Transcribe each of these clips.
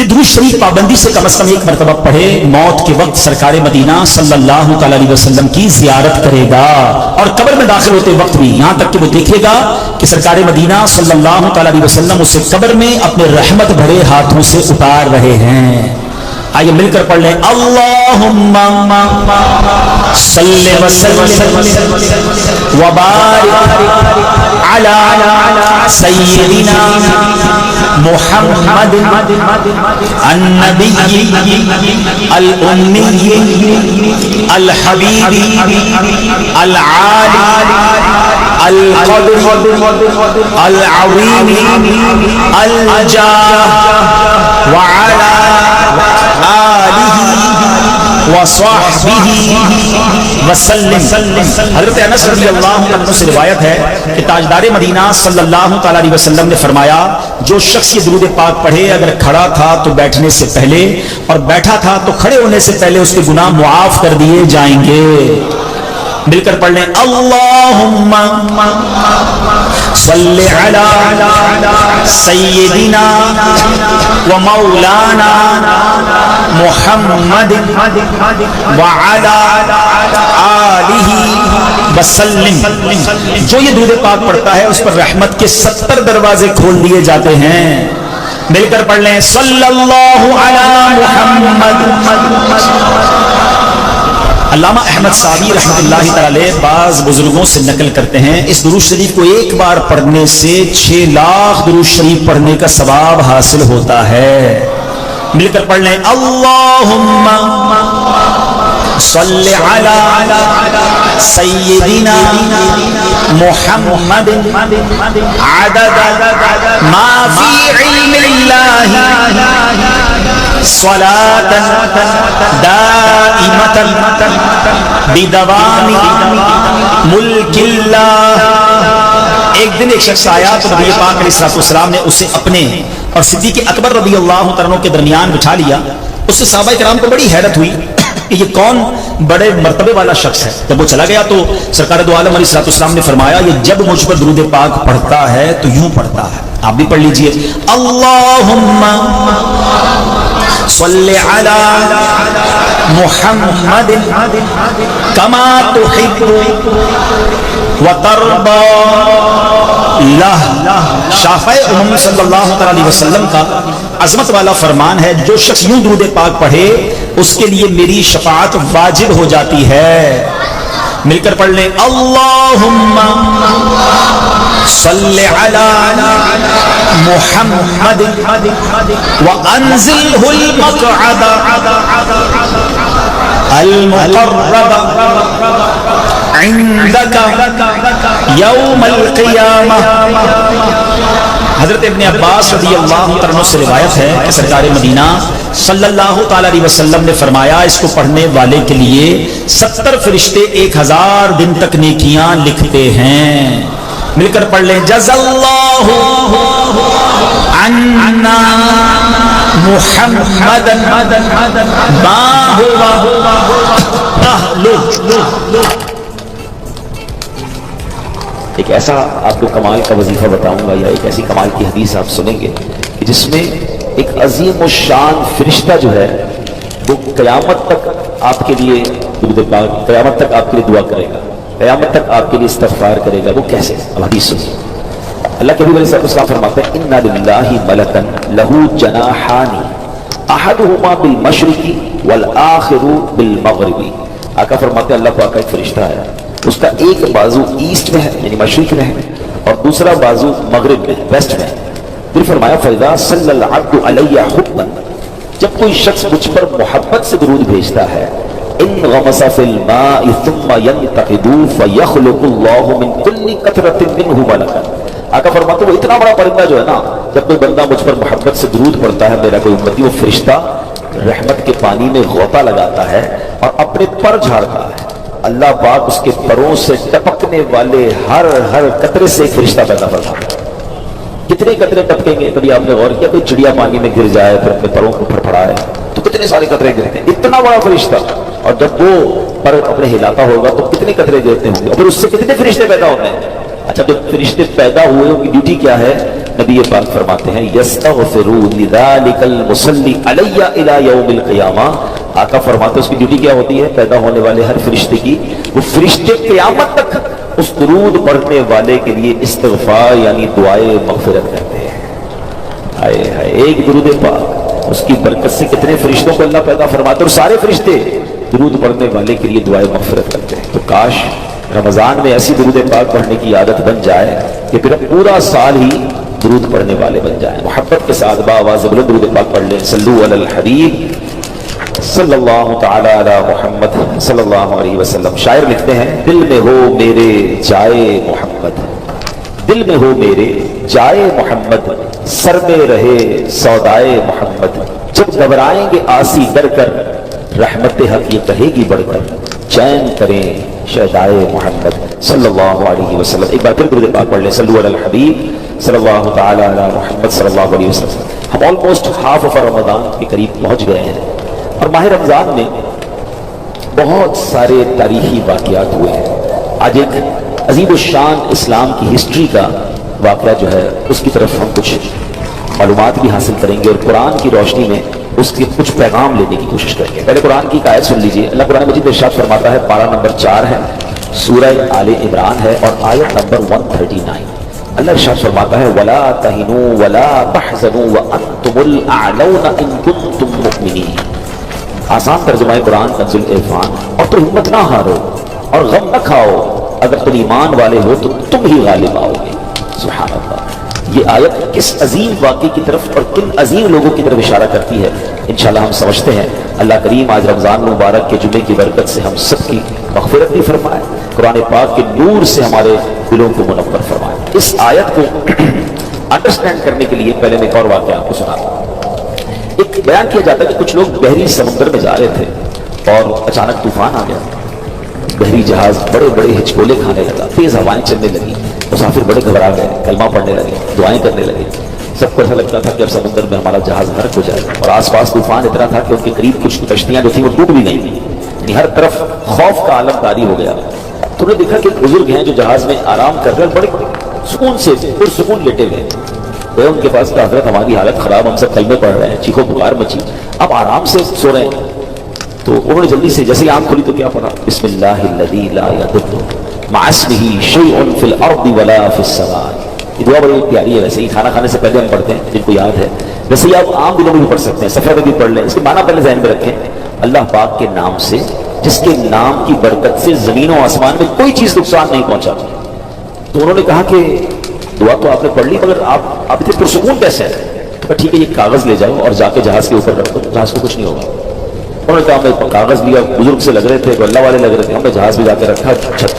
یہ درود شریف پابندی سے کم از کم ایک مرتبہ پڑھے، موت کے وقت سرکار مدینہ صلی اللہ تعالی علیہ وسلم کی زیارت کرے گا، اور قبر میں داخل ہوتے وقت بھی یہاں تک کہ وہ دیکھے گا کہ سرکار مدینہ صلی اللہ تعالی علیہ وسلم اسے قبر میں اپنے رحمت بھرے ہاتھوں سے اتار رہے ہیں۔ آئیے مل کر پڑھ لیں، اللہم صلی وسلم وبارک علی سیدنا محمد النبی الامی الحبیب العالی القدر العظیم الجاہ وعلی آلہ وصحبہ وسلم۔ حضرت انس رضی اللہ عنہ سے روایت ہے کہ تاجدار مدینہ صلی اللہ تعالی علیہ وسلم نے فرمایا، جو شخص یہ درود پاک پڑھے اگر کھڑا تھا تو بیٹھنے سے پہلے اور بیٹھا تھا تو کھڑے ہونے سے پہلے اس کے گناہ معاف کر دیے جائیں گے۔ مل کر پڑھ لیں، اللہم صلی علی سیدنا و مولانا محمد وعلی آلہ وسلم۔ جو یہ درود پاک پڑھتا ہے اس پر رحمت کے 70 دروازے کھول دیے جاتے ہیں۔ مل کر پڑھ لیں، صلی اللہ علی محمد۔ علامہ احمد سعدی رحمۃ اللہ تعالی بعض بزرگوں سے نقل کرتے ہیں، اس درود شریف کو ایک بار پڑھنے سے 6 لاکھ درود شریف پڑھنے کا ثواب حاصل ہوتا ہے۔ مل کر پڑھ لیں، اللہم صلی علی سیدنا محمد عدد ما فی علم اللہ صلاة دائمة بدوام ملک اللہ۔ ایک دن ایک شخص آیا تو نبی پاک علیہ السلام نے اسے اپنے اور صدیق اکبر رضی اللہ عنہ کے درمیان بٹھا لیا۔ اس سے صحابہ کرام کو بڑی حیرت ہوئی کہ یہ کون بڑے مرتبے والا شخص ہے۔ جب وہ چلا گیا تو سرکار دو عالم علیہ السلام نے فرمایا، یہ جب مجھ پر درود پاک پڑھتا ہے تو یوں پڑھتا ہے، آپ بھی پڑھ لیجئے، اللہم صلی علی محمد کما تحب وترضى لہ۔ شافعی امم صلی اللہ علیہ وسلم کا عظمت والا فرمان ہے، جو شخص یوں درود پاک پڑھے اس کے لیے میری شفاعت واجب ہو جاتی ہے۔ مل کر پڑھ لیں، اللہم صلی علی محمد وانزلہ المقعد المقرب عندک یوم القیامہ۔ حضرت ابن عباس رضی اللہ عنہ سے روایت ہے کہ سرکار مدینہ صلی اللہ تعالی علیہ وسلم نے فرمایا، اس کو پڑھنے والے کے لیے 70 فرشتے 1000 دن تک نیکیاں لکھتے ہیں۔ مل کر پڑھ لیں، جزا اللہ عنا محمد ما هو اہلہ۔ ایک ایسا آپ کو کمال کا وظیفہ بتاؤں گا، یا ایک ایسی کمال کی حدیث آپ سنیں گے کہ جس میں ایک عظیم الشان فرشتہ جو ہے وہ قیامت تک آپ کے لیے درود پاک، قیامت تک آپ کے لیے دعا کرے گا، قیامت تک آپ کے لیے استغفار کرے گا۔ وہ کیسے؟ اب حدیث سنیے۔ اللہ کے حبیب علیہ السلام فرماتے ہیں، اِنَّ لِلَّهِ مَلَكًا لَهُ جَنَاحَانِ أَحَدُهُمَا بِالْمَشْرِقِ وَالْآخِرُ بِالْمَغْرِبِ۔ آقا فرماتے ہیں اللہ پاک کا ایک فرشتہ ہے، اس کا ایک بازو ایسٹ میں ہے یعنی مشرق میں ہے، اور دوسرا بازو مغرب میں ویسٹ میں ہے۔ پھر فرمایا فَإِذَا صَلَّى الْعَبْدُ عَلَيَّ حُبًّا، جب کوئی شخص مجھ پر محبت سے درود بھیجتا ہے، انغمس فی الماء ثم ينتقد فيخلق الله من كل قطرة منه ملكا۔ آقا فرماتے وہ اتنا بڑا پرندہ جو ہے نا، جب کوئی بندہ مجھ پر محبت سے درود پڑھتا ہے، میرا کوئی امتی، وہ فرشتہ رحمت کے پانی میں غوطہ لگاتا ہے اور اپنے پر جھاڑتا ہے، اللہ پاک اس کے پروں سے ٹپکنے والے ہر قطرے سے ایک فرشتہ پیدا کرتا ہے۔ کتنے قطرے ٹپکیں گے؟ کبھی آپ نے غور کیا؟ کوئی چڑیا پانی میں گر جائے پھر اپنے پروں کو پھڑپھڑائے تو کتنے سارے قطرے گرتے ہیں، اتنا بڑا فرشتہ، اور جب وہ پر اپنے ہلاتا ہوگا تو کتنے قطرے گرتے ہوں گے، اور پھر اس سے کتنے فرشتے پیدا ہوتے ہیں۔ اچھا، جب فرشتے پیدا ہوئے ان کی ڈیوٹی کیا ہے نبی پاک فرماتے ہیں یستغفروا لذالک المصلی علی الی یوم القیامہ. آقا فرماتے ہیں اس کی ڈیوٹی کیا ہوتی ہے؟ پیدا ہونے والے ہر فرشتے کی، وہ فرشتے قیامت تک اس درود پڑھنے والے کے لیے استغفار یعنی دعائے مغفرت کرتے ہیں. ہائے ہائے، ایک درود پاک اس کی برکت سے کتنے فرشتوں کو اللہ پیدا فرماتے ہیں، اور سارے فرشتے درود پڑھنے والے کے لیے دعائے مغفرت کرتے ہیں. تو کاش رمضان میں ایسی درود پاک پڑھنے کی عادت بن جائے کہ پھر پورا سال ہی درود پڑھنے والے بن جائیں. محبت کے ساتھ باآواز بلند درود پاک پڑھ لیں. صلو علی الحبیب صلی اللہ تعالی علی محمد صلی اللہ علیہ وسلم. شاعر لکھتے ہیں دل میں ہو میرے جائے محمد، دل میں ہو میرے جائے محمد، سر میں رہے سودائے محمد. جب گھبرائیں گے آسی ڈر کر، رحمت حق یہ کہے گی بڑھ کر، چین کریں شہدائے محمد صلی اللہ علیہ وسلم. ایک بار پھر درود پاک پڑھ لیں. صلو علی الحبیب صلی اللہ تعالی علی محمد صلی اللہ علیہ وسلم. ہم آلموسٹ ہاف آف رمضان کے قریب پہنچ گئے ہیں، اور ماہ رمضان میں بہت سارے تاریخی واقعات ہوئے ہیں. آج ایک عظیم الشان اسلام کی ہسٹری کا واقعہ جو ہے اس کی طرف ہم کچھ معلومات بھی حاصل کریں گے، اور قرآن کی روشنی میں اس کے کچھ پیغام لینے کی کوشش کریں گے. پہلے قرآن کی ایک آیت سن لیجیے. اللہ قرآن مجید ارشاد فرماتا ہے، پارہ نمبر 4 ہے، سورہ آل عمران ہے، اور آیت نمبر 139. اللہ ارشاد فرماتا ہے وَلَا تَهِنُوا وَلَا تَحْزَنُوا وَأَنْتُمُ الْأَعْلَوْنَ إِن كُنتُم مُؤْمِنِينَ. آسان ترجمہ قرآن کنز العرفان. اور تم ہمت نہ ہارو اور غم نہ کھاؤ، اگر تم ایمان والے ہو تو تم ہی غالب آؤ گے. سبحان اللہ. یہ آیت کس عظیم واقعے کی طرف اور کن عظیم لوگوں کی طرف اشارہ کرتی ہے انشاءاللہ ہم سمجھتے ہیں. اللہ کریم آج رمضان مبارک کے جمعے کی برکت سے ہم سب کی مغفرت بھی فرمائے، قرآن پاک کے نور سے ہمارے دلوں کو منور فرمائے. اس آیت کو انڈرسٹینڈ کرنے کے لیے پہلے میں ایک اور واقعہ آپ کو سناتا ہوں. ایک بیان کیا جاتا ہے کہ کچھ لوگ بحری سمندر میں جا رہے تھے اور اچانک طوفان آ گیا. بحری جہاز بڑے بڑے ہچکولے کھانے لگا، تیز ہوائیں چلنے لگی، مسافر بڑے گھبرا گئے، کلمہ پڑھنے لگے، دعائیں کرنے لگے. سب کو ایسا لگتا تھا کہ اب سمندر میں ہمارا جہاز غرق ہو جائے گا، اور آس پاس طوفان اتنا تھا کہ ان کے قریب کچھ کشتیاں جو تھیں وہ ٹوٹ بھی گئی، یعنی ہر طرف خوف کا عالم طاری ہو گیا. تو انہوں نے دیکھا کہ بزرگ ہیں جو جہاز میں آرام کر رہے ہیں، بڑے سکون سے پرسکون لیٹے ہوئے ہیں. ان کے پاس کہا حضرت ہماری حالت خراب، ہم سب کلمے پڑھ رہے ہیں، چیخو پکار مچی، اب آرام سے سو رہے ہیں. تو انہوں نے جلدی سے جیسے آنکھ کھلی تو کیا پڑھا؟ بسم اللہ الذی لا یضر مع اسمہ شیء فی الارض ولا فی السماء. یہ دعا بڑی پیاری ہے. ویسے ہی کھانا کھانے سے پہلے ہم پڑھتے ہیں، جن کو یاد ہے. ویسے ہی آپ عام دنوں میں بھی پڑھ سکتے ہیں، سفر میں بھی پڑھ لیں. اس کے معنی پہلے ذہن میں رکھیں. اللہ پاک کے نام سے، جس کے نام کی برکت سے زمین و آسمان میں کوئی چیز نقصان نہیں پہنچا. تو انہوں نے کہا کہ دعا تو آپ نے پڑھ لی، مگر آپ اتنے پرسکون کیسے ہیں؟ تو کہا ٹھیک ہے یہ کاغذ لے جاؤ اور جا کے جہاز کے اوپر رکھ دو، جہاز کو کچھ نہیں ہوگا. انہوں نے کہا ہمیں کاغذ لیا، بزرگ سے لگ رہے تھے تو اللہ والے لگ رہے تھے. ہم نے جہاز میں جا کے رکھا،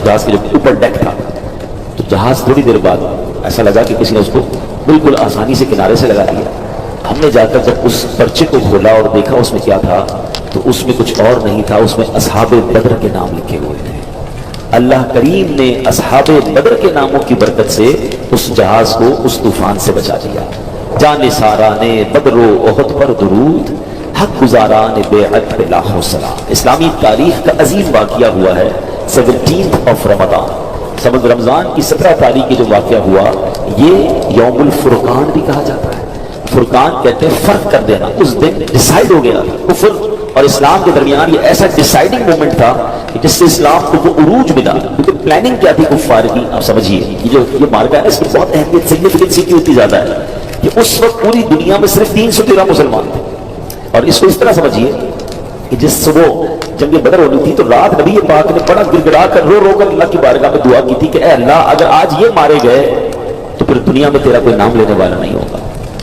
جہاز کے جو اوپر ڈیک تھا، تو جہاز تھوڑی دیر بعد ایسا لگا کہ کسی نے اس کو بالکل آسانی سے کنارے سے لگا دیا. ہم نے جا کر جب اس پرچے کو کھولا اور دیکھا اس میں کیا تھا، تو اس میں کچھ اور نہیں تھا، اس میں اصحاب بدر کے نام لکھے ہوئے تھے. اللہ کریم نے اصحاب بدر کے ناموں کی برکت سے اس جہاز کو اس طوفان سے بچا دیا. جان سارا نے بدر و احد پر درود، حق گزاران بیعت پہ لاکھوں سلام. اسلامی تاریخ کا عظیم واقعہ ہوا ہے 17 رمضان. سمجھ رمضان کی 17 تاریخ کی جو واقعہ ہوا، یہ یوم الفرقان بھی کہا جاتا ہے. فرقان کہتے ہیں فرق کر دینا. اس دن ڈیسائیڈ ہو گیا کفر اور اسلام کے درمیان. یہ ایسا ڈیسائیڈنگ مومنٹ تھا کہ جس سے اسلام کو وہ عروج ملا. کیونکہ پلاننگ کیا تھی کفار کی، آپ سمجھیے یہ مارکا ہے، اس کی بہت اہمیت سگنیفیکینس کی ہوتی زیادہ ہے کہ اس وقت پوری دنیا میں صرف 313 مسلمان تھے. اور اس کو اس طرح سمجھیے کہ جس صبح جنگ بدر ہونی تھی تو رات نبی پاک نے بڑا گڑ گڑا کر رو کر اللہ کی بارگاہ میں دعا کی تھی کہ اے اللہ اگر آج یہ مارے گئے تو پھر دنیا میں تیرا کوئی نام لینے والا نہیں ہوگا.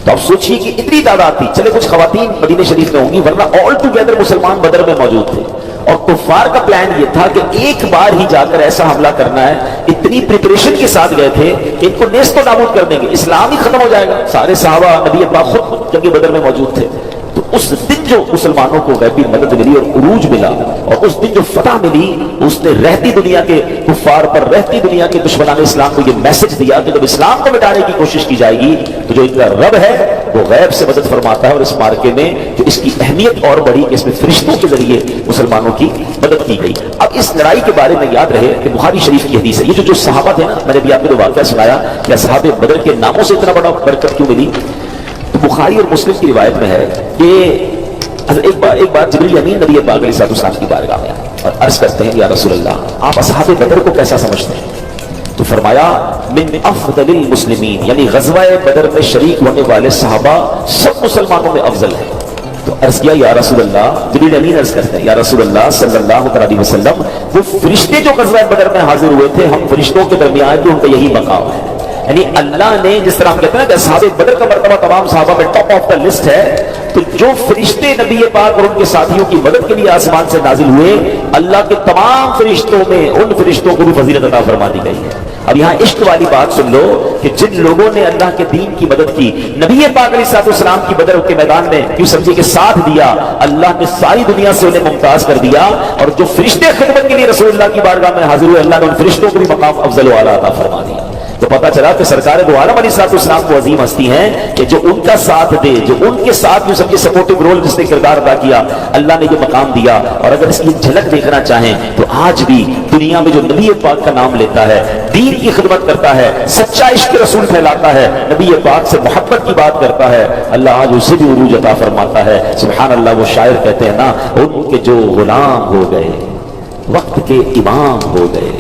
تو اب سوچیے کہ اتنی تعداد تھی. چلے کچھ خواتین مدینہ شریف میں ہوں گی، ورنہ آل ٹوگیدر مسلمان بدر میں موجود تھے. اور کفار کا پلان یہ تھا کہ ایک بار ہی جا کر ایسا حملہ کرنا ہے. اتنی پریپریشن کے ساتھ گئے تھے کہ ان کو نیست و نابود کر دیں گے، اسلام ہی ختم ہو جائے گا. سارے صحابہ نبی پاک خود جنگ بدر میں موجود تھے. تو اس دن جو مسلمانوں کو غیبی مدد ملی اور عروج ملا اور اس دن جو فتح ملی، اس نے رہتی دنیا کے کفار پر، رہتی دنیا کے دشمنان اسلام کو یہ میسج دیا کہ جب اسلام کو مٹانے کی کوشش کی جائے گی تو جو ان کا رب ہے وہ غیب سے مدد فرماتا ہے. اور اس مارکے میں جو اس کی اہمیت اور بڑی کہ اس میں فرشتوں کے ذریعے مسلمانوں کی مدد کی گئی. اب اس لڑائی کے بارے میں یاد رہے کہ بخاری شریف کی حدیث ہے. یہ جو صحابہ تھے نا، میں نے بھی آپ کو واقعہ سنایا کہ اصحاب بدر کے ناموں سے اتنا بڑا برکت کیوں ملی. تو بخاری اور مسلم کی روایت میں ہے کہ ایک بار جبریل امین نبی پاک علیہ الصلوۃ والسلام کی بارگاہ میں اور عرض کرتے ہیں یا رسول اللہ آپ اصحاب بدر کو کیسا سمجھتے ہیں؟ تو فرمایا من افضل المسلمین، یعنی غزوہ بدر میں شریک ہونے والے صحابہ سب مسلمانوں میں افضل ہیں. تو عرض کیا یا رسول اللہ، جبریل امین عرض کرتے ہیں یا رسول اللہ صلی اللہ علیہ وسلم، وہ فرشتے جو غزوہ بدر میں حاضر ہوئے تھے ہم فرشتوں کے درمیان جو ان کا یہی مقام ہے. یعنی اللہ نے جس طرح ہم کہتے ہیں کہ اصحاب بدر کا مرتبہ تمام صحابہ میں ٹاپ آف دا لسٹ ہے، تو جو فرشتے نبی پاک اور ان کے ساتھیوں کی مدد کے لیے آسمان سے نازل ہوئے، اللہ کے تمام فرشتوں میں ان فرشتوں کو بھی فضیلت عطا فرما دی گئی ہے. اب یہاں عشق والی بات سن لو کہ جن لوگوں نے اللہ کے دین کی مدد کی، نبی پاک علیہ الصلوۃ والسلام کی بدر کے میدان میں کیوں سمجھے کہ ساتھ دیا، اللہ نے ساری دنیا سے انہیں ممتاز کر دیا. اور جو فرشتے خدمت کے لیے رسول اللہ کی بارگاہ میں حاضر ہوئے، اللہ نے ان فرشتوں کو بھی مقام افضل و اعلیٰ عطا فرما دیا. تو پتہ چلا کہ سرکار دو عالم علیہ الصلوۃ والسلام کو عظیم ہستی ہیں کہ جو ان کا ساتھ دے، جو ان کے ساتھ جو سب کے سپورٹو رول جس نے کردار ادا کیا، اللہ نے یہ مقام دیا. اور اگر اس کی جھلک دیکھنا چاہیں تو آج بھی دنیا میں جو نبی پاک کا نام لیتا ہے، دین کی خدمت کرتا ہے، سچا عشق رسول پھیلاتا ہے، نبی پاک سے محبت کی بات کرتا ہے، اللہ آج اسے بھی عروج عطا فرماتا ہے. سبحان اللہ. وہ شاعر کہتے ہیں نا، ان کے جو غلام ہو گئے وقت کے امام ہو گئے،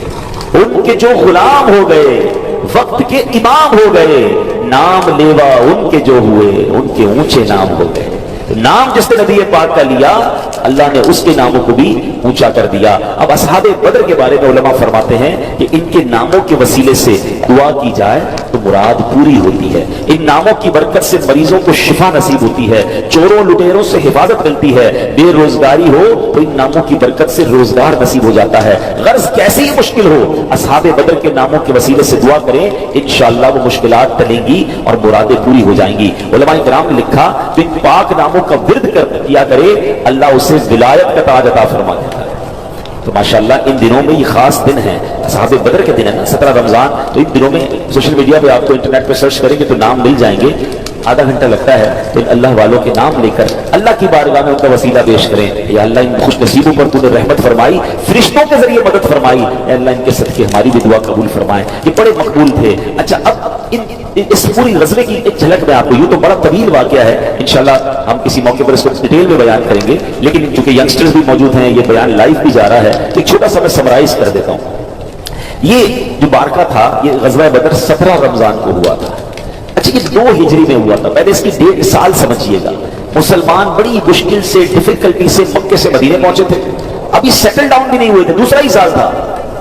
ان کے جو غلام ہو گئے وقت کے امام ہو گئے، نام لیوا ان کے جو ہوئے ان کے اونچے نام ہو گئے. نام جس نے نبی پاک کا لیا، اللہ نے اس کے ناموں کو بھی اونچا کر دیا. اب اصحاب بدر کے بارے میں علماء فرماتے ہیں کہ ان کے ناموں کے وسیلے سے دعا کی جائے تو مراد پوری ہوتی ہے. ان ناموں کی برکت سے مریضوں کو شفا نصیب ہوتی ہے، چوروں لٹیروں سے حفاظت ملتی ہے، بے روزگاری ہو تو ان ناموں کی برکت سے روزگار نصیب ہو جاتا ہے. غرض کیسی ہی مشکل ہو، اصحاب بدر کے ناموں کے وسیلے سے دعا کریں، انشاءاللہ وہ مشکلات ٹلیں گی اور مرادیں پوری ہو جائیں گی. علماء کرام نے لکھا کہ ان پاک ناموں کا ورد کیا کرے، اللہ اسے ولایت کا تاج عطا فرما دیتا ہے. تو ماشاءاللہ ان دنوں میں یہ خاص دن ہے، صحابہ بدر کے دن ہے نا، 17 رمضان. تو ان دنوں میں سوشل میڈیا پہ آپ کو انٹرنیٹ پہ سرچ کریں گے تو نام مل جائیں گے. آدھا گھنٹہ لگتا ہے تو ان اللہ والوں کے نام لے کر اللہ کی بارگاہ میں ان کا وسیلہ پیش کریں. یا اللہ ان خوش نصیبوں پر تو نے رحمت فرمائی، فرشتوں کے ذریعے مدد فرمائی، اے اللہ ان کے صدقے ہماری بھی دعا قبول فرمائے. یہ بڑے مقبول تھے. اچھا اب اس پوری غزوے کی ایک جھلک میں آپ کو، یوں تو بڑا طویل واقعہ ہے، انشاءاللہ ہم کسی موقع پر اس کو ڈیٹیل میں بیان کریں گے، لیکن چونکہ ینگسٹرز بھی موجود ہیں، یہ بیان لائیو بھی جا رہا ہے، ایک چھوٹا سا میں سمرائز کر دیتا ہوں. یہ جو بارکہ تھا، یہ غزوہ بدر 17 رمضان کو ہوا تھا. اچھا یہ 2 ہجری میں ہوا تھا. پہلے اس کی ڈیٹ سال سمجھیے گا. مسلمان بڑی مشکل سے، ڈیفیکلٹی سے مکے سے مدینے پہنچے تھے، ابھی سیٹل ڈاؤن بھی نہیں ہوئے تھے، دوسرا ہی سال تھا.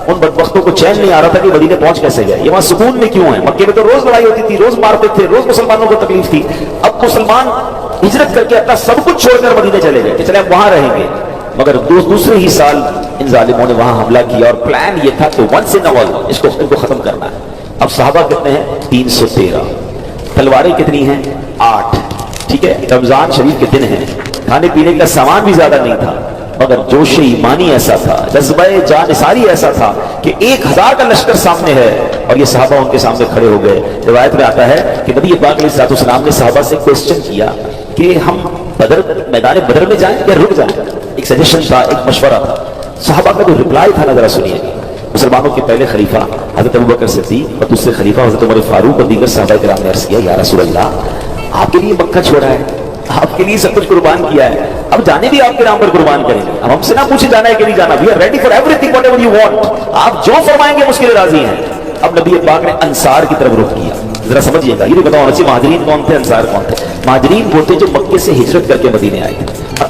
ان بدبختوں کو چین نہیں آ رہا تھا کہ مدینے پہنچ کیسے گئے، یہ وہاں سکون میں کیوں ہیں. مکے میں تو روز لڑائی ہوتی تھی، روز مارتے تھے، روز مسلمانوں کو تکلیف تھی. اب مسلمان ہجرت کر کے اپنا سب کچھ چھوڑ کر مدینے چلے گئے کہ چلے اب وہاں رہیں گے. مگر دوسرے ہی سال ان ظالموں نے وہاں حملہ کیا اور پلان یہ تھا کہ ونس ان آل اس کو ختم کرنا ہے. اب صحابہ کتنے ہیں؟ 313. تلواریں کتنی ہیں؟ 8. ٹھیک ہے، رمضان شریف کے دن ہیں، کھانے پینے کا سامان بھی زیادہ نہیں تھا، مگر جوش ایمانی ایسا تھا، جذبہ جانثاری ایسا تھا کہ 1000 کا لشکر سامنے ہے اور یہ صحابہ ان کے سامنے کھڑے ہو گئے. روایت میں آتا ہے کہ نبی پاک علیہ الصلوۃ والسلام نے صحابہ سے کوسچن کیا کہ ہم میدان بدر میں جائیں یا رک جائیں. ایک سجیشن تھا، ایک مشورہ تھا. صحابہ کا جو رپلائی تھا نا ذرا سنیے. مسلمانوں کے پہلے خلیفہ حضرت ابوبکر صدیق اور دوسرے خلیفہ حضرت عمر فاروق اور دیگر صحابہ کرام نے عرض کیا یا رسول اللہ، آپ کے لیے مکہ چھوڑا ہے، آپ کے لیے سب کچھ قربان کیا ہے، اب جانے بھی آپ کے نام پر قربان کریں گے. اب ہم سے نہ پوچھے جانا ہے کہ نہیں جانا، we are ready for everything whatever you want, آپ جو فرمائیں گے اس کے لیے راضی ہیں. اب نبی پاک نے انصار کی طرف رخ کیا. ذرا سمجھیے گا، یہ بھی بتاؤ مہاجرین کون تھے، انصار کون تھے؟ مہاجرین وہ تھے جو مکے سے ہجرت کر کے مدینے آئے تھے.